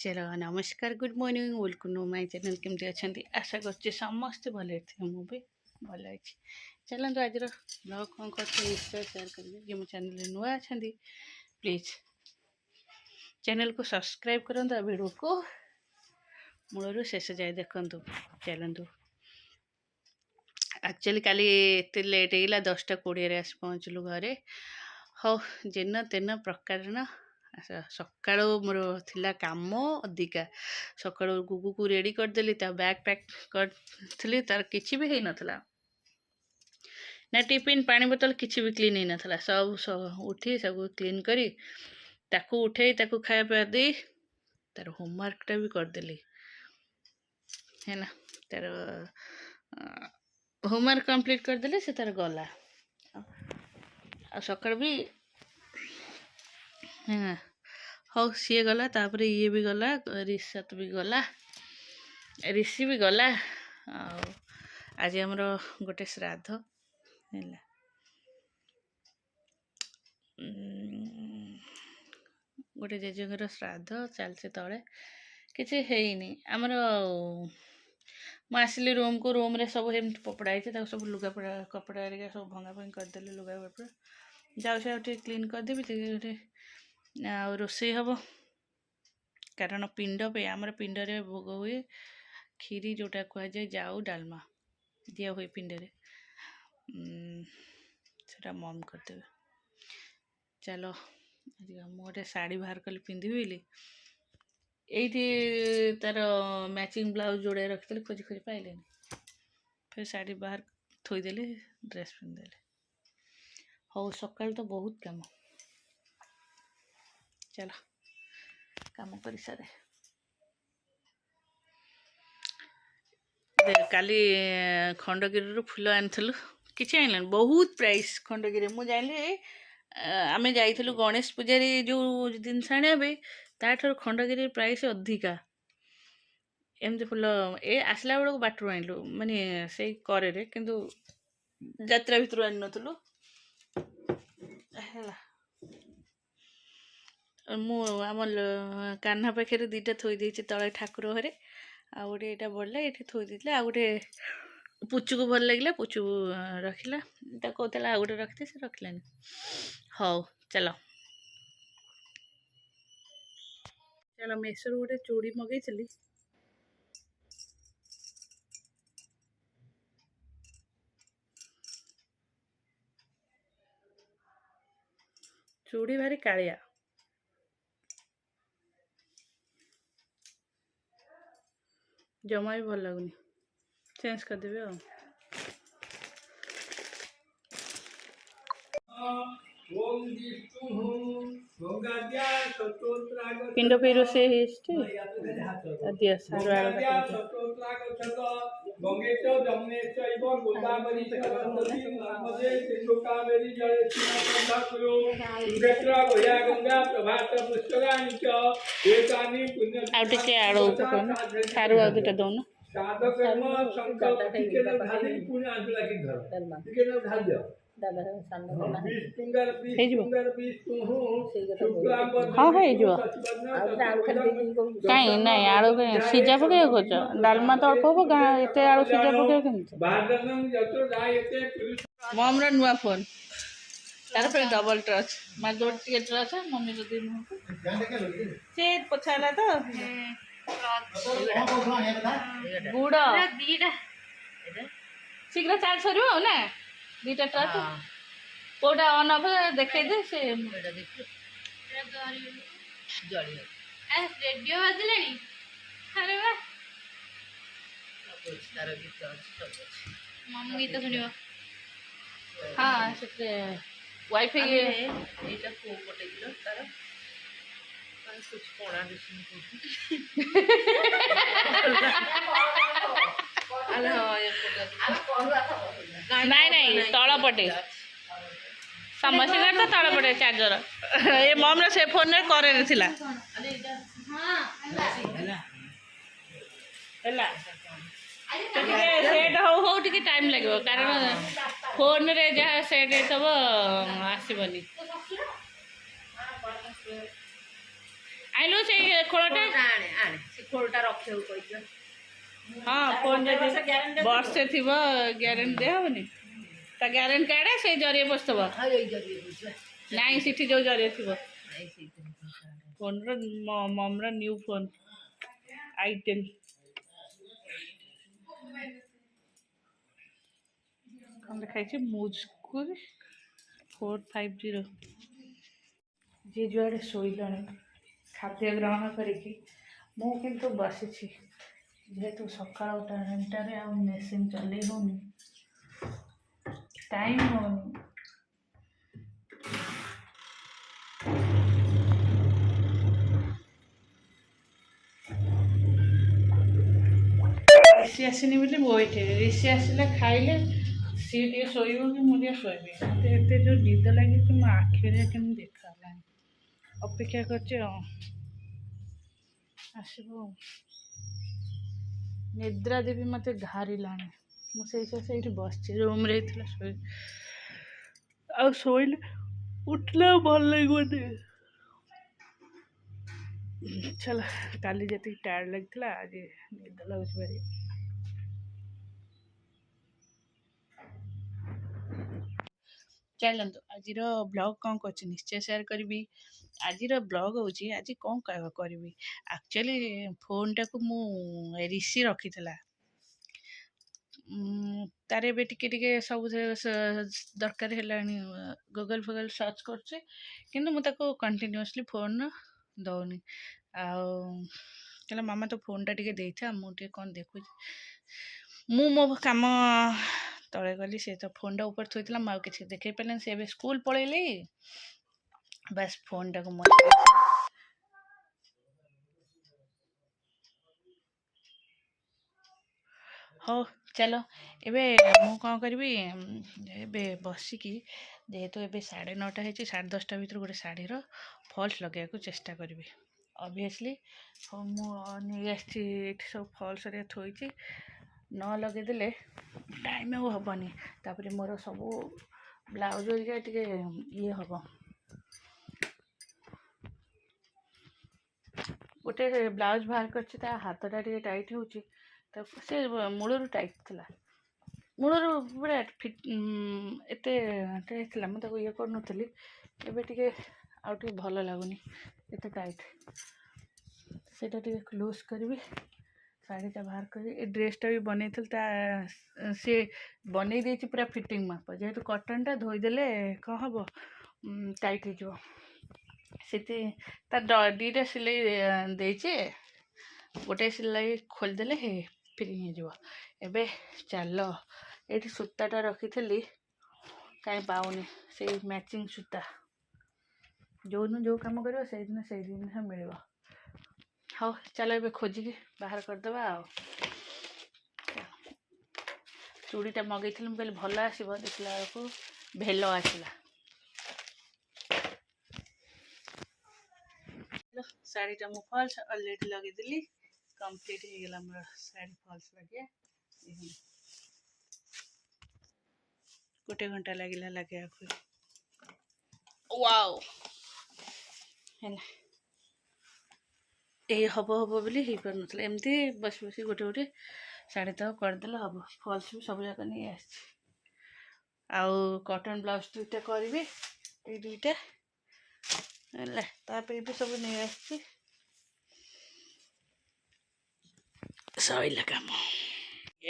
चलो नमस्कार good morning welcome to my channel केमती अच्छा आशा कर समस्ते भले मु भी भल अच्छी चलते आज ब्लॉग कौन कर निश्चय सेयार करेंगे जो मो चैनल नुआ अच्छा प्लीज चैनल को सब्सक्राइब करूँ वीडियो को मूलर शेष जाए देखूँ चलतु एक्चुअली काली एत लेट होगा 10:20 आस पहुँचलु घरे हाँ जेन तेन प्रकार न सका मोर थिला काम अधिका सका गुगु को रेडी करदेली बैग पैक करी तार किसी भी होता ना टिफिन पानी बोतल किसी भी क्लीन ही नाला सब उठी सब क्लीन करी ताकू उठे ताकू खाया पिया दे तार होमवर्कटा भी करदेली है ना तार होमवर्क कंप्लीट करदेली से तार गला सका भी हाँ हाँ सी गला तापर ये भी गला रिसत भी गला ऋषि भी गला आज आमर गोटे श्राद्ध है गोटे जेजेर श्राद्ध चलती तले किसी है आमर मुझे रूम को रूम रे सब एम पपड़ा सब लुगापड़ा कपड़ा सब भंगा भंगी करदे लुगापड़ा जाऊँ क्लीन करदेवी रोषे हम कारण पिंड पे आमर पिंड रे भोग हुए खीरी जोटा कह जाए जाऊ डालमा दिया हुए पिंड रे सेटा मम करदे चलो मोटे शाढ़ी बाहर कल पिंधि बोली ये तार मैचिंग ब्लाउज जोड़े रखी खोजी खोजी पाइले फिर शाढ़ी बाहर थोईदेली ड्रेस पिंधिदेली हो सका तो बहुत कम चलो काम कर सारे काली खंडगिरी फुल आनी किसी आन बहुत प्राइस खंडगिरी मुझे जानी आम जाइलु गणेश पूजारी जो जिनस आने ताठर खंडगिरी प्राइस अधिका एमती फुल ए आसला बेलू बाटर आनलु माने से करे किंतु यात्रा भितर आनी नथुलु है आम कान्हा पाखे दीटा थोड़ी तले ठाकुर घरे आ गोटे यहाँ बढ़ला ये थोड़ी आ गोटे पुचु को भल लगे पुचु रखिला कहला आ गोटे रखी से रखलानी हाँ चलो चलो मेसोर गोटे चूड़ी मगई चूड़ी भारी कालिया जमा भी भल लगुनि चेंज करदेवी पिंड पे रोसे दिया आड़ू सारू आ दुटा दौन हाँ कहीं नहीं आलू सीझा पक डालमा तो अल्प हम एत आलू सीझा पक मम्र नुआ फोन तार पे डबल टच मार जोड़ टे टच मम्मी जो से पछाला तो गुड़ शीघ्र चार्ज सर ना दीटा टच कोटा ऑन ऑफ देखे दे से रेडियो बाजिलानी अरे वाह मम्मी गीत सुनियो हाँ से वाईफाई एटा को पटे किलो तार कुछ कोणा नहीं नहीं तल पटे समस्या तो तल पटे चार्जर ये मम्र से फोन में करे थिला सेट हो टे टाइम लगे कारण फोन रे जहाँ सेट सब आसबनी आइलु से खोलटा फोनटा रखे कह हाँ फोन वर्षे थी ग्यारेंटी दे हेनी ता ग्यारेंटी काढ़े से जरिए बसब नाई सीठी जो जरिए थी फोन मम्र न्यू फोन I10 कौन लिखाई मुजकुर 450 जी जुआड़े शोला खाद्य ग्रहण करी मु किंतु बसी जेहेतु सका टाइम आ मेसीन चल होनी टाइम होनी ऋषि आसनी बोली बोईठे ऋषि आसले खाइले सी टे शोब कि मुझे शोबी मत एत जो निद लगी मो आखिरे के देखा अपेक्षा कर निद्रा देवी मत घारिला मुझे बस रूम रे शोल उठला भल लगे चलो काली जी टायर्ड लगता आज निद लगुच भारी चलतु आज ब्लॉग कौन कर निश्चय शेयर करी आज ब्लॉग हूँ आज कौन करी एक्चुअली फोन टाक मु ऋषि रखी तार ए टे सब दरकार है गूगल फुगल सर्च कर मुझे कंटिन्यूअसली फोन दौनी आ मामा तो फोन टा टे था मुझे कौन देखु मो काम तले गली से तो फोन टा ऊपर थोड़ा मुझे किसी देखे पारे से स्कूल पलैली बस फोन टाक हाँ चलो एबे मु कौन करी ए बसिकी जेहेतु ए 9:30 है 10:30 भर गोटे शाढ़ी फल्स लगे चेष्टा करी ऑब्वियसली मुझे सब फल्स थोड़ी न लगेदे टाइम हेनी तापर मोर सब ब्लाउज टे ये हम गोटे ब्लाउज बाहर कर हाथटा टे टाइट हो से मूलर टाइट थी मूलर पूरा फिट एत टाइट थी मुझे ये करूनी एवं टे भल लगुनि एत टाइट से लूज करी शाढ़ीटा बाहर कर ड्रेसटा भी बनई सी बनई दे पूरा फिटिंग माप जेहेतु कटनटा धोईदे कौन हम टाइट हो दीटा सिलाई देचे गोटे सिलाई खोलीदे फ्री हो एबे चल ये सूताटा रखी थी कहीं पाऊनी से मैचिंग सूता जो दिन जो कम कर से दिन मिल हाँ चलो ये खोजिकी बाहर करदे चूड़ीटा मगई कहली भल आसो देखला बेलू भेल आसला शाढ़ीटा मु फल्स अलरेडी लगेदेली कंप्लीट हो गला मोर शाढ़ी फल्स लगे गोटे घंटा लगे लगे वाओ है ये हम हम बोली हो पार ना एमती बस बस गोटे गोटे शाढ़ी तक करदे हम फल्स भी सब जाक नहीं आउ कटन ब्लाउज दुईटा करी ये दुईटा भी सब नहीं सैला कम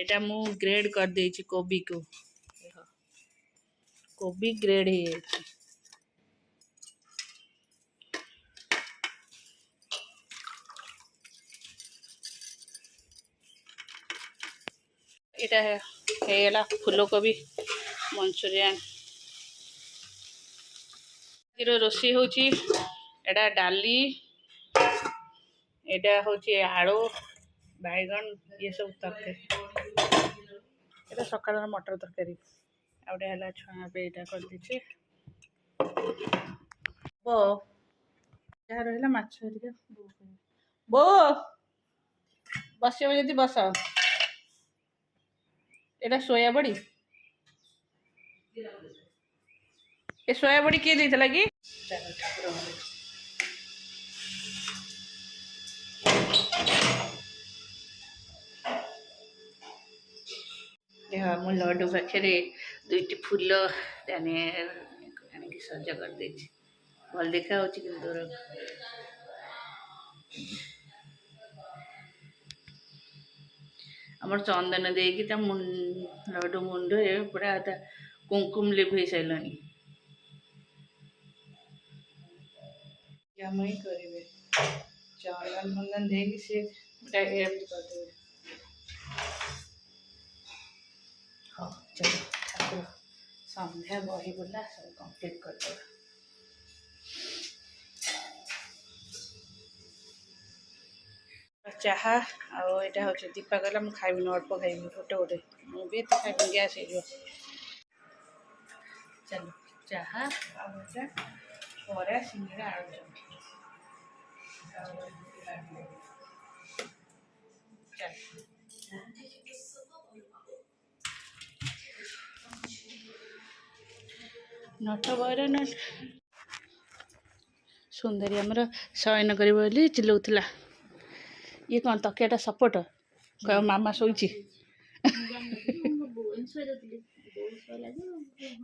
एटा मु ग्रेड कर दे कोबी को कोबी ग्रेड है एटा फूल कोबी मंचूरियन रोषे हूँ एटा डाली एटा हूँ आलू बैगन ये सब तरकारी ये सकाल मटर तरकारी आउटे है छुआ पे यहाँ कर दीजिए बो जहाँ रहा माछ बो बस जदि बस एटा सोया बड़ी ए सोया बड़ी किए देता कि चलो ଆମ ଲଡ଼ୁ ପାଖରେ ଦୁଇଟି ଫୁଲ ଆଣିକି ସଜ କରିଦେଇଛି। ଭଲ ଦେଖା ହଉଛି କିନ୍ତୁ ଆମର ଚନ୍ଦନ ଦେଇକି ତା ଲଡ଼ୁ ମୁଣ୍ଡରେ ପୁରା ତା କୁଙ୍କୁମ ଲିଭେଇ ସାରିଲାଣି। ଜାମାଇ କରିବେ ଚନ୍ଦନ ଫନ୍ଦନ ଦେଇକି ସେ ପୁରା ଏମିତି କରିଦେବେ। ହଉ ଚାଲ ଠାକୁର ସନ୍ଧ୍ୟା ବହି ବୁଲା ସବୁ କମ୍ପ୍ଲିଟ୍ କରିଦେବା। ଚାହା ଆଉ ଏଇଟା ହେଉଛି ଦୀପା କହିଲା ମୁଁ ଖାଇବିନି, ଅଳ୍ପ ଖାଇବି ଗୋଟେ ଗୋଟେ, ମୁଁ ବି ଏତେ ଖାଇବିନି, ଗ୍ୟାସ୍ ହେଇଯିବ। ଚାଲ ଚାହା ଆଉ ଏଇଟା ବରା ସିଙ୍ଗଡ଼ା ଆଳୁଚପ। ନଟ ବରା ନା ସୁନ୍ଦରୀ ଆମର ଶୟନ କରିବ ବୋଲି ଚିଲଉଥିଲା। ଇଏ କ'ଣ ତକିଆଟା ସପୋର୍ଟ କହିବ ମାମା ଶୋଇଛି।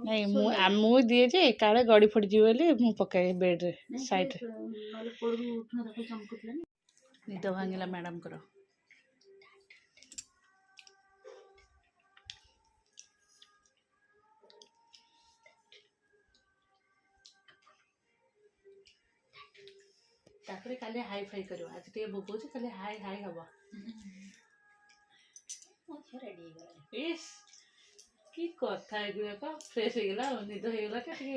ନାଇଁ ମୁଁ ଦିଏ ଯେ କାଳେ ଗଡ଼ି ଫଡ଼ିଯିବ ବୋଲି ମୁଁ ପକାଏ ବେଡ଼୍ରେ ସାଇଡ଼୍ରେ। ନିଦ ଭାଙ୍ଗିଲା ମ୍ୟାଡ଼ାମଙ୍କର। ତାପରେ କାଲି ହାଇ ଫାଇ କରିବ, ଆଜି ଟିକେ ଭୋଗଉଛି, କାଲି ହାଇ ହାଇ ହବ। ଇସ୍ କି କଥା ଏଗୁଡ଼ାକ, ଫ୍ରେଶ୍ ହେଇଗଲା ଆଉ ନିଦ ହେଇଗଲା ଟିକେ।